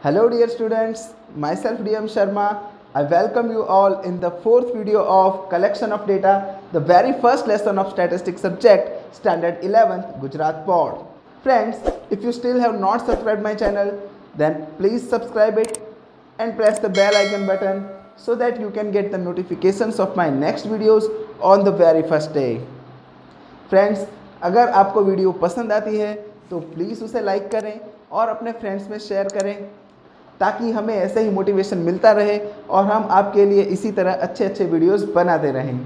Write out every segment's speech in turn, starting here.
Hello dear students, myself DM Sharma. I welcome you all in the fourth video of collection of data, the very first lesson of statistics subject, standard 11th Gujarat board. Friends, if you still have not subscribed my channel, then please subscribe it and press the bell icon button so that you can get the notifications of my next videos on the very first day. Friends, अगर आपको video पसंद आती है तो please उसे like करें और अपने फ्रेंड्स में शेयर करें ताकि हमें ऐसे ही मोटिवेशन मिलता रहे और हम आपके लिए इसी तरह अच्छे अच्छे वीडियोस बनाते रहें।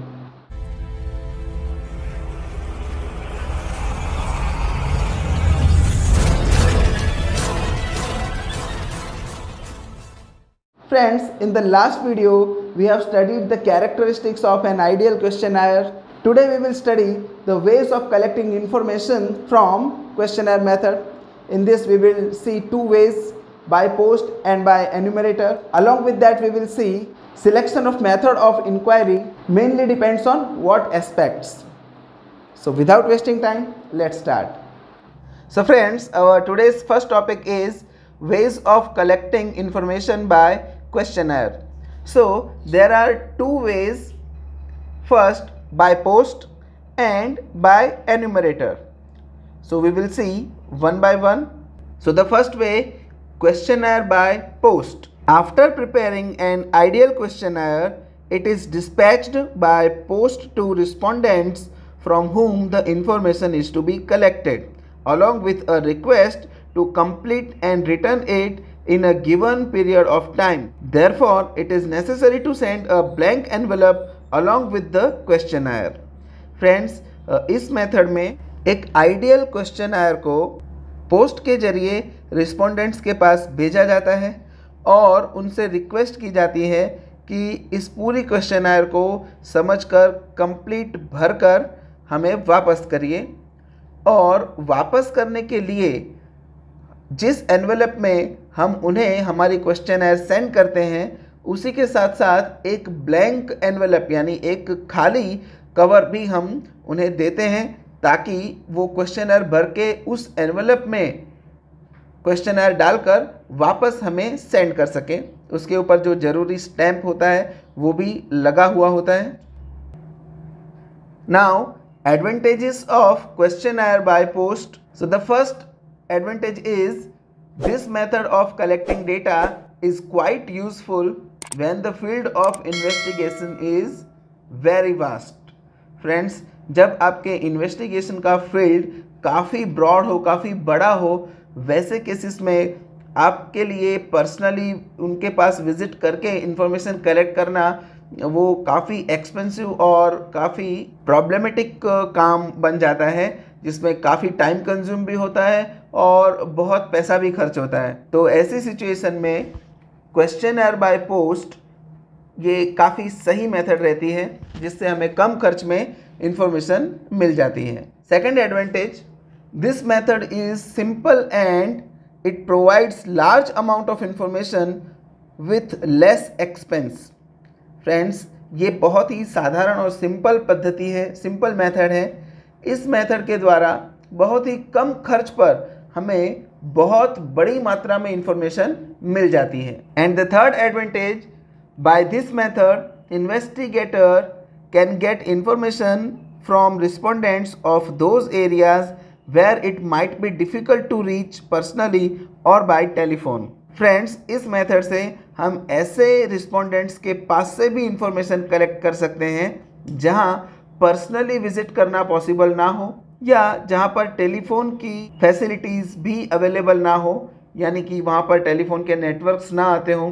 Friends, in the last video we have studied the characteristics of an ideal questionnaire. Today we will study the ways of collecting information from questionnaire method. In this we will see two ways, by post and by enumerator. Along with that we will see selection of method of inquiry mainly depends on what aspects. So without wasting time, let's start. So friends, our today's first topic is ways of collecting information by questionnaire. So there are two ways, first by post and by enumerator. So we will see one by one. So the first way, questionnaire by post. After preparing an ideal questionnaire, it is dispatched by post to respondents from whom the information is to be collected, along with a request to complete and return it in a given period of time. Therefore, it is necessary to send a blank envelope along with the questionnaire. Friends, इस method में एक ideal questionnaire को post के जरिए respondents के पास भेजा जाता है और उनसे रिक्वेस्ट की जाती है कि इस पूरी क्वेश्चनर को समझकर कंप्लीट भरकर हमें वापस करिए, और वापस करने के लिए जिस एनवेलप में हम उन्हें हमारी क्वेश्चनर सेंड करते हैं उसी के साथ साथ एक ब्लैंक एनवेलप यानी एक खाली कवर भी हम उन्हें देते हैं ताकि वो क्वेश्चनर भर के उस एनवेलप में क्वेश्चनर डालकर वापस हमें सेंड कर सकें। उसके ऊपर जो ज़रूरी स्टैम्प होता है वो भी लगा हुआ होता है। Now advantages of questionnaire by post. So the first advantage is this method of collecting data is quite useful when the field of investigation is very vast. Friends, जब आपके इन्वेस्टिगेशन का फील्ड काफ़ी ब्रॉड हो, काफ़ी बड़ा हो, वैसे cases में आपके लिए पर्सनली उनके पास विजिट करके इंफॉर्मेशन कलेक्ट करना वो काफ़ी एक्सपेंसिव और काफ़ी प्रॉब्लमेटिक काम बन जाता है, जिसमें काफ़ी टाइम कंज्यूम भी होता है और बहुत पैसा भी खर्च होता है। तो ऐसी सिचुएशन में क्वेश्चनर बाय पोस्ट ये काफ़ी सही मेथड रहती है जिससे हमें कम खर्च में इंफॉर्मेशन मिल जाती है। Second advantage, this method is simple and it provides large amount of information with less expense. Friends, ये बहुत ही साधारण और सिंपल पद्धति है, सिंपल मेथड है। इस मेथड के द्वारा बहुत ही कम खर्च पर हमें बहुत बड़ी मात्रा में इंफॉर्मेशन मिल जाती है। And the third advantage, by this method investigator can get information from respondents of those areas where it might be difficult to reach personally और बाय टेलीफोन। फ्रेंड्स, इस मेथड से हम ऐसे रिस्पोंडेंट्स के पास से भी इंफॉर्मेशन कलेक्ट कर सकते हैं जहां पर्सनली विजिट करना पॉसिबल ना हो या जहां पर टेलीफोन की फैसिलिटीज़ भी अवेलेबल ना हो, यानी कि वहां पर टेलीफोन के नेटवर्क्स ना आते हों।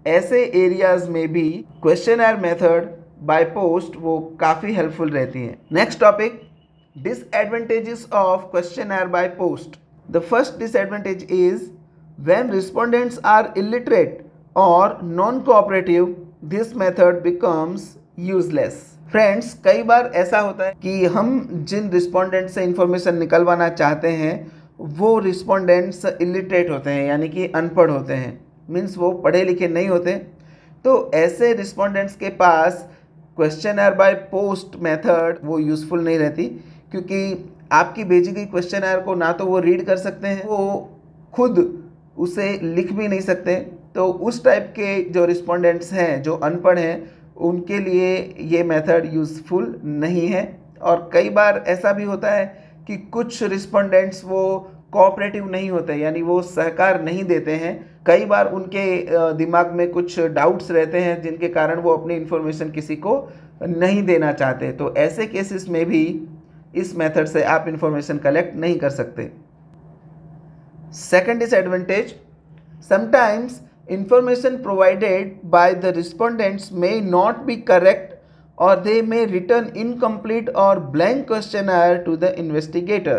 ऐसे एरियाज़ में भी क्वेश्चनर मेथड बाय पोस्ट वो काफ़ी हेल्पफुल रहती है। Next topic, disadvantages of questionnaire by post. The first disadvantage is when respondents are illiterate or non-cooperative, this method becomes useless. Friends, कई बार ऐसा होता है कि हम जिन रिस्पोंडेंट से इंफॉर्मेशन निकलवाना चाहते हैं वो रिस्पोंडेंट्स इलिटरेट होते हैं, यानी कि अनपढ़ होते हैं, मीन्स वो पढ़े लिखे नहीं होते। तो ऐसे रिस्पोंडेंट्स के पास क्वेश्चनर बाय पोस्ट मेथड वो यूज़फुल नहीं रहती, क्योंकि आपकी भेजी गई क्वेश्चनर को ना तो वो रीड कर सकते हैं, वो खुद उसे लिख भी नहीं सकते। तो उस टाइप के जो रिस्पोंडेंट्स हैं, जो अनपढ़ हैं, उनके लिए ये मेथड यूज़फुल नहीं है। और कई बार ऐसा भी होता है कि कुछ रिस्पोंडेंट्स वो कोऑपरेटिव नहीं होते, यानी वो सहकार नहीं देते हैं। कई बार उनके दिमाग में कुछ डाउट्स रहते हैं जिनके कारण वो अपनी इन्फॉर्मेशन किसी को नहीं देना चाहते। तो ऐसे केसेस में भी इस मेथड से आप इन्फॉर्मेशन कलेक्ट नहीं कर सकते। Second disadvantage, sometimes information provided by the respondents may not be correct or they may return incomplete or blank questionnaire to the investigator।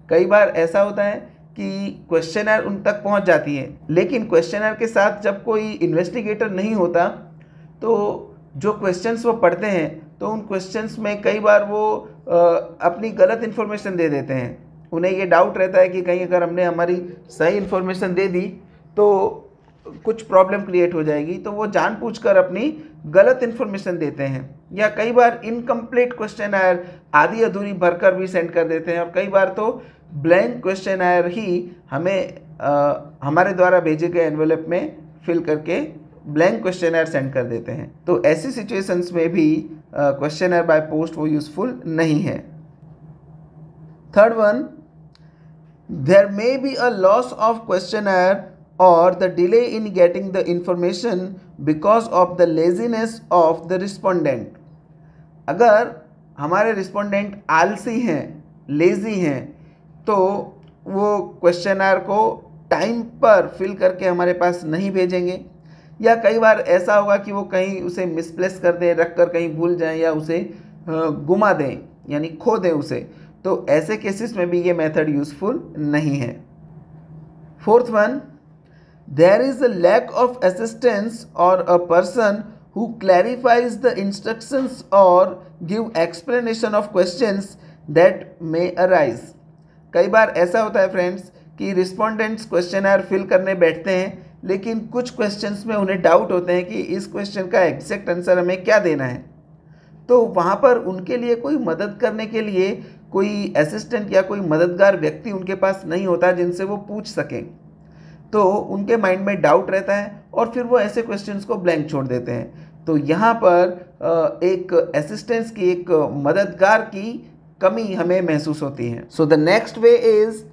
कई बार ऐसा होता है कि क्वेश्चनर उन तक पहुंच जाती है, लेकिन क्वेश्चनर के साथ जब कोई इन्वेस्टिगेटर नहीं होता तो जो क्वेश्चंस वो पढ़ते हैं तो उन क्वेश्चंस में कई बार वो अपनी गलत इन्फॉर्मेशन दे देते हैं। उन्हें ये डाउट रहता है कि कहीं अगर हमने हमारी सही इन्फॉर्मेशन दे दी तो कुछ प्रॉब्लम क्रिएट हो जाएगी, तो वो जानबूझकर अपनी गलत इन्फॉर्मेशन देते हैं। या कई बार इनकम्प्लीट क्वेश्चनर आधी अधूरी भरकर भी सेंड कर देते हैं, और कई बार तो ब्लैंक क्वेश्चनर ही हमें हमारे द्वारा भेजे गए एनवेलप में फिल करके ब्लैंक क्वेश्चनर सेंड कर देते हैं। तो ऐसी सिचुएशंस में भी क्वेश्चनर बाय पोस्ट वो यूज़फुल नहीं है। Third one, there may be a loss of questionnaire or the delay in getting the information because of the laziness of the respondent। अगर हमारे रिस्पोंडेंट आलसी हैं, लेज़ी हैं, तो वो क्वेश्चनर को टाइम पर फिल करके हमारे पास नहीं भेजेंगे। या कई बार ऐसा होगा कि वो कहीं उसे मिसप्लेस कर दें, रख कर कहीं भूल जाएं, या उसे गुमा दें, यानी खो दें उसे। तो ऐसे केसेस में भी ये मेथड यूज़फुल नहीं है। Fourth one, there is a lack of assistance or a person who clarifies the instructions or give explanation of questions that may arise। कई बार ऐसा होता है फ्रेंड्स कि रिस्पोंडेंट्स क्वेश्चनर फिल करने बैठते हैं, लेकिन कुछ क्वेश्चंस में उन्हें डाउट होते हैं कि इस क्वेश्चन का एग्जैक्ट आंसर हमें क्या देना है। तो वहाँ पर उनके लिए कोई मदद करने के लिए कोई असिस्टेंट या कोई मददगार व्यक्ति उनके पास नहीं होता जिनसे वो पूछ सकें। तो उनके माइंड में डाउट रहता है और फिर वो ऐसे क्वेश्चंस को ब्लैंक छोड़ देते हैं। तो यहाँ पर एक असिस्टेंस की, एक मददगार की कमी हमें महसूस होती है। So the next way is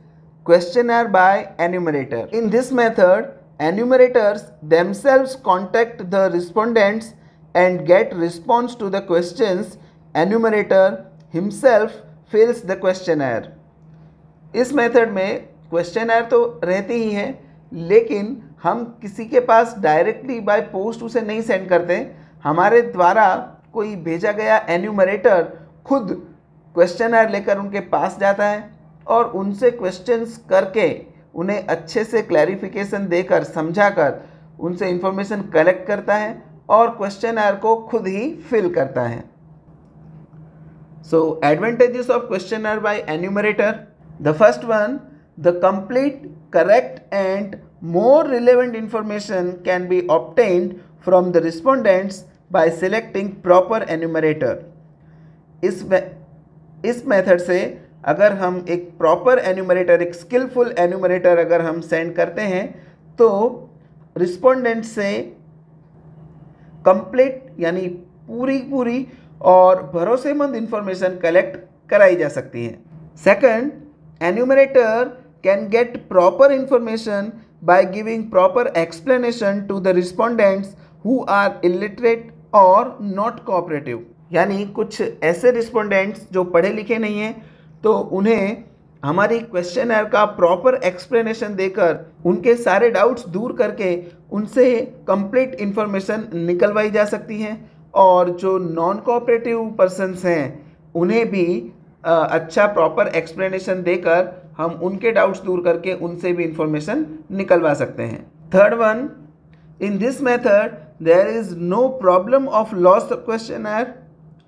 questionnaire by enumerator. In this method enumerators themselves contact the respondents and get response to the questions। enumerator himself fills the questionnaire। इस मेथड में क्वेश्चनर तो रहती ही है, लेकिन हम किसी के पास डायरेक्टली बाय पोस्ट उसे नहीं सेंड करते। हमारे द्वारा कोई भेजा गया एन्यूमरेटर खुद क्वेश्चनर लेकर उनके पास जाता है और उनसे क्वेश्चंस करके उन्हें अच्छे से क्लैरिफिकेशन देकर, समझाकर उनसे इंफॉर्मेशन कलेक्ट करता है और क्वेश्चनर को खुद ही फिल करता है। So advantages of questionnaire by enumerator. The first one, the complete, correct and more relevant information can be obtained from the respondents by selecting proper enumerator। इस मेथड से अगर हम एक प्रॉपर एन्यूमरेटर, एक स्किलफुल एन्यूमरेटर अगर हम send करते हैं तो रिस्पोंडेंट से कंप्लीट यानी पूरी और भरोसेमंद इंफॉर्मेशन कलेक्ट कराई जा सकती है। Second, enumerator can get proper information by giving proper explanation to the respondents who are illiterate or not cooperative। यानी कुछ ऐसे रिस्पोंडेंट्स जो पढ़े लिखे नहीं हैं, तो उन्हें हमारी क्वेश्चनर का प्रॉपर एक्सप्लेनेशन देकर उनके सारे डाउट्स दूर करके उनसे कंप्लीट इन्फॉर्मेशन निकलवाई जा सकती है। और जो नॉन कोऑपरेटिव पर्सन्स हैं उन्हें भी अच्छा प्रॉपर एक्सप्लेनेशन देकर हम उनके डाउट्स दूर करके उनसे भी इंफॉर्मेशन निकलवा सकते हैं। Third one, in this method there is no problem of loss questionnaire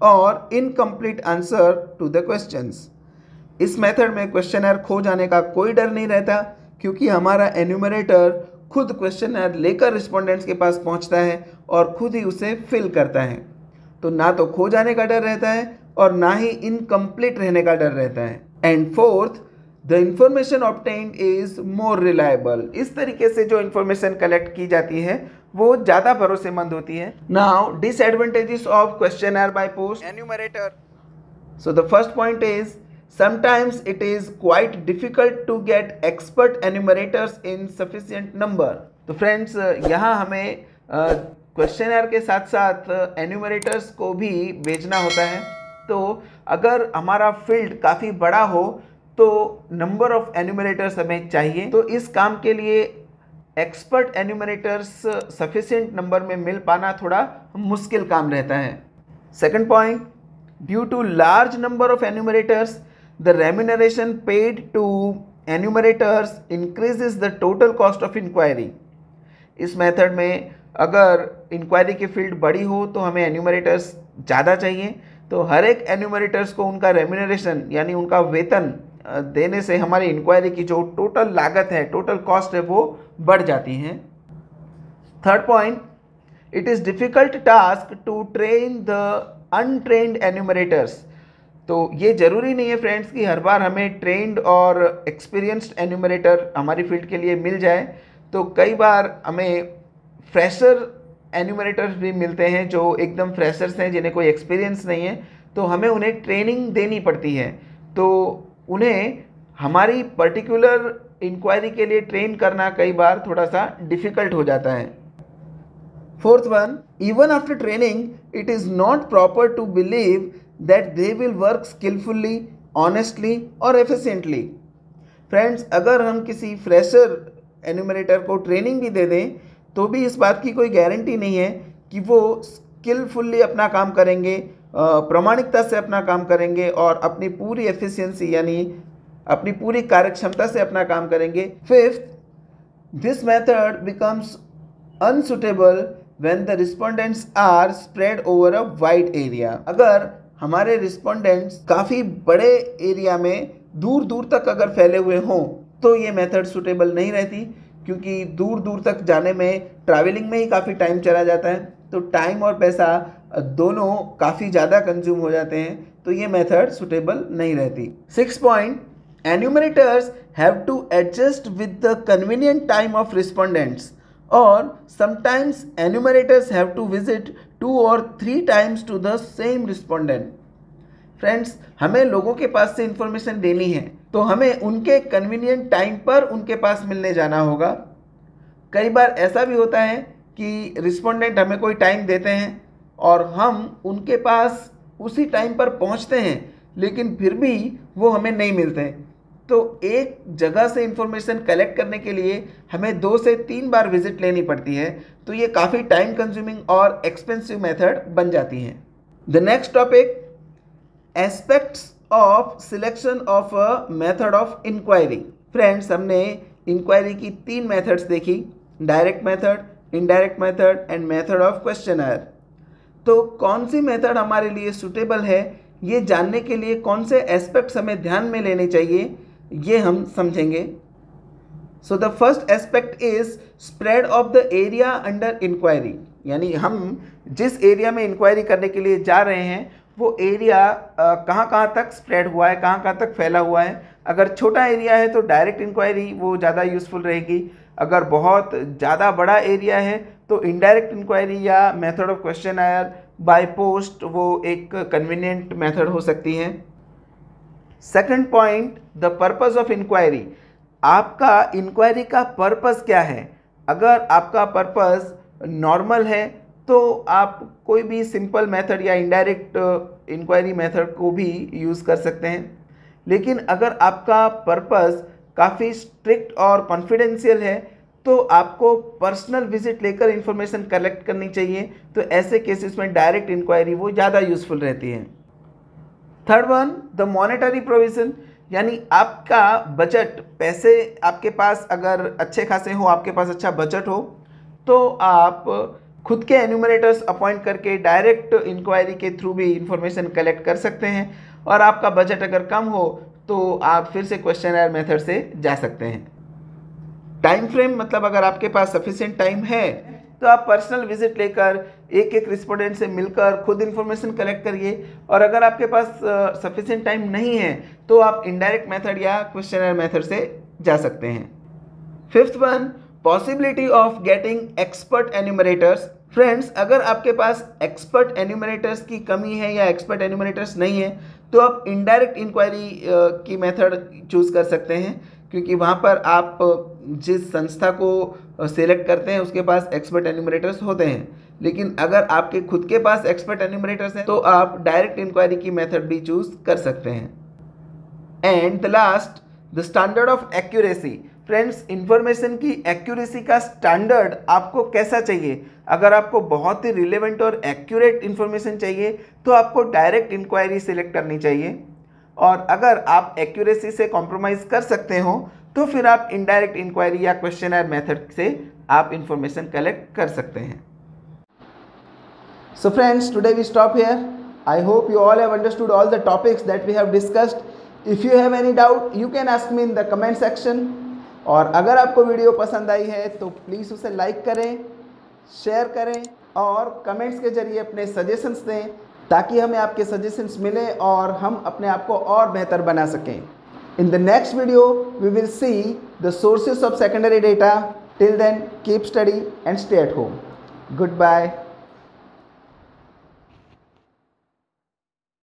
और incomplete answer to the questions. इस मेथड में क्वेश्चनर खो जाने का कोई डर नहीं रहता, क्योंकि हमारा एन्यूमरेटर खुद क्वेश्चनर लेकर रिस्पोंडेंट्स के पास पहुंचता है और खुद ही उसे फिल करता है। तो ना तो खो जाने का डर रहता है और ना ही इनकम्प्लीट रहने का डर रहता है। And fourth, the information obtained is more reliable. इस तरीके से जो इंफॉर्मेशन कलेक्ट की जाती है वो ज़्यादा भरोसेमंद होती है। Now disadvantages of questionnaire by post enumerator. So the first point is sometimes it is quite difficult to get expert enumerators in sufficient number। तो फ्रेंड्स यहाँ हमें क्वेश्चनर के साथ साथ एन्यूमरेटर्स को भी भेजना होता है। तो अगर हमारा फील्ड काफ़ी बड़ा हो तो नंबर ऑफ एन्यूमरेटर्स हमें चाहिए। तो इस काम के लिए एक्सपर्ट एन्यूमरेटर्स सफिशिएंट नंबर में मिल पाना थोड़ा मुश्किल काम रहता है। Second point, due to large number of enumerators the remuneration paid to enumerators increases the total cost of inquiry। इस मेथड में अगर इंक्वायरी की फील्ड बड़ी हो तो हमें एन्यूमरेटर्स ज़्यादा चाहिए, तो हर एक एन्यूमरेटर्स को उनका रेम्यूनरेशन यानी उनका वेतन देने से हमारी इंक्वायरी की जो टोटल लागत है, टोटल कॉस्ट है, वो बढ़ जाती है। Third point, it is difficult task to train the untrained enumerators. तो ये ज़रूरी नहीं है फ्रेंड्स कि हर बार हमें ट्रेंड और एक्सपीरियंस्ड एन्यूमरेटर हमारी फील्ड के लिए मिल जाए। तो कई बार हमें फ्रेशर एन्यूमरेटर्स भी मिलते हैं जो एकदम फ्रेशर्स हैं, जिन्हें कोई एक्सपीरियंस नहीं है, तो हमें उन्हें ट्रेनिंग देनी पड़ती है। तो उन्हें हमारी पर्टिकुलर इंक्वायरी के लिए ट्रेन करना कई बार थोड़ा सा डिफ़िकल्ट हो जाता है। Fourth one, even after training it is not proper to believe that they will work skillfully, honestly और efficiently। फ्रेंड्स, अगर हम किसी फ्रेशर एन्यूमरेटर को ट्रेनिंग भी दे दें तो भी इस बात की कोई गारंटी नहीं है कि वो स्किलफुल्ली अपना काम करेंगे, प्रामाणिकता से अपना काम करेंगे और अपनी पूरी एफिशिएंसी यानी अपनी पूरी कार्यक्षमता से अपना काम करेंगे। Fifth, this method becomes unsuitable when the respondents are spread over a wide area. अगर हमारे रिस्पोंडेंट्स काफ़ी बड़े एरिया में दूर दूर तक अगर फैले हुए हों तो ये मेथड सूटेबल नहीं रहती, क्योंकि दूर दूर तक जाने में ट्रैवलिंग में ही काफ़ी टाइम चला जाता है, तो टाइम और पैसा दोनों काफ़ी ज़्यादा कंज्यूम हो जाते हैं, तो ये मेथड सूटेबल नहीं रहती। Six point, enumerators have to adjust with the convenient time of respondents और sometimes enumerators have to visit 2 or 3 times to the same respondent। Friends, हमें लोगों के पास से इंफॉर्मेशन देनी है तो हमें उनके कन्वीनियंट टाइम पर उनके पास मिलने जाना होगा। कई बार ऐसा भी होता है कि रिस्पोंडेंट हमें कोई टाइम देते हैं और हम उनके पास उसी टाइम पर पहुंचते हैं, लेकिन फिर भी वो हमें नहीं मिलते। तो एक जगह से इंफॉर्मेशन कलेक्ट करने के लिए हमें 2 से 3 बार विजिट लेनी पड़ती है, तो ये काफ़ी टाइम कंज्यूमिंग और एक्सपेंसिव मेथड बन जाती हैं। The next topic, aspects of selection of a method of inquiry. Friends, हमने इंक्वायरी की 3 मेथड्स देखी, direct method, indirect method and method of questionnaire. तो कौन सी मेथड हमारे लिए सूटेबल है, ये जानने के लिए कौन से एस्पेक्ट्स हमें ध्यान में लेने चाहिए, ये हम समझेंगे। So the first aspect is spread of the area under inquiry, यानी हम जिस एरिया में इंक्वायरी करने के लिए जा रहे हैं वो एरिया कहाँ कहाँ तक स्प्रेड हुआ है, कहाँ कहाँ तक फैला हुआ है। अगर छोटा एरिया है तो डायरेक्ट इंक्वायरी वो ज़्यादा यूज़फुल रहेगी, अगर बहुत ज़्यादा बड़ा एरिया है तो इनडायरेक्ट इंक्वायरी या method of questionnaire by post वो एक कन्वीनियंट मेथड हो सकती है। Second point, the purpose of inquiry. आपका इंक्वायरी का पर्पस क्या है। अगर आपका पर्पस नॉर्मल है तो आप कोई भी सिंपल मेथड या इनडायरेक्ट इंक्वायरी मेथड को भी यूज़ कर सकते हैं, लेकिन अगर आपका पर्पस काफ़ी स्ट्रिक्ट और कॉन्फिडेंशियल है तो आपको पर्सनल विजिट लेकर इंफॉर्मेशन कलेक्ट करनी चाहिए। तो ऐसे केसेस में डायरेक्ट इंक्वायरी वो ज़्यादा यूज़फुल रहती है। Third one, the monetary provision, यानी आपका बजट, पैसे आपके पास अगर अच्छे खासे हो, आपके पास अच्छा बजट हो, तो आप खुद के एन्यूमरेटर्स अपॉइंट करके डायरेक्ट इंक्वायरी के थ्रू भी इंफॉर्मेशन कलेक्ट कर सकते हैं। और आपका बजट अगर कम हो तो आप फिर से क्वेश्चनर मेथड से जा सकते हैं। टाइम फ्रेम, मतलब अगर आपके पास सफिशिएंट टाइम है तो आप पर्सनल विजिट लेकर एक एक रिस्पोंडेंट से मिलकर खुद इन्फॉर्मेशन कलेक्ट करिए। और अगर आपके पास सफिशिएंट टाइम नहीं है तो आप इनडायरेक्ट मेथड या क्वेश्चनर मेथड से जा सकते हैं। Fifth one, possibility of getting expert enumerators. Friends, अगर आपके पास एक्सपर्ट एन्यूमरेटर्स की कमी है या एक्सपर्ट एन्यूमरेटर्स नहीं है तो आप इनडायरेक्ट इंक्वायरी की मेथड चूज़ कर सकते हैं, क्योंकि वहाँ पर आप जिस संस्था को सिलेक्ट करते हैं उसके पास एक्सपर्ट एन्यूमरेटर्स होते हैं। लेकिन अगर आपके खुद के पास एक्सपर्ट एन्यूमरेटर्स हैं तो आप डायरेक्ट इंक्वायरी की मेथड भी चूज़ कर सकते हैं। And the last, the standard of accuracy. Friends, information की एक्यूरेसी का स्टैंडर्ड आपको कैसा चाहिए? अगर आपको बहुत ही रिलेवेंट और एक्यूरेट इंफॉर्मेशन चाहिए तो आपको डायरेक्ट इंक्वायरी सिलेक्ट करनी चाहिए, और अगर आप एक्यूरेसी से कॉम्प्रोमाइज़ कर सकते हो तो फिर आप इनडायरेक्ट इंक्वायरी या क्वेश्चनर मेथड से आप इंफॉर्मेशन कलेक्ट कर सकते हैं। So friends, today we stop here. I hope you all have understood all the topics that we have discussed. If you have any doubt, you can ask me in the comment section. और अगर आपको video पसंद आई है तो please उसे like करें, share करें और कमेंट्स के जरिए अपने सजेशंस दें, ताकि हमें आपके सजेशंस मिलें और हम अपने आप को और बेहतर बना सकें। In the next video, we will see the sources of secondary data. Till then, keep study and stay at home. Goodbye.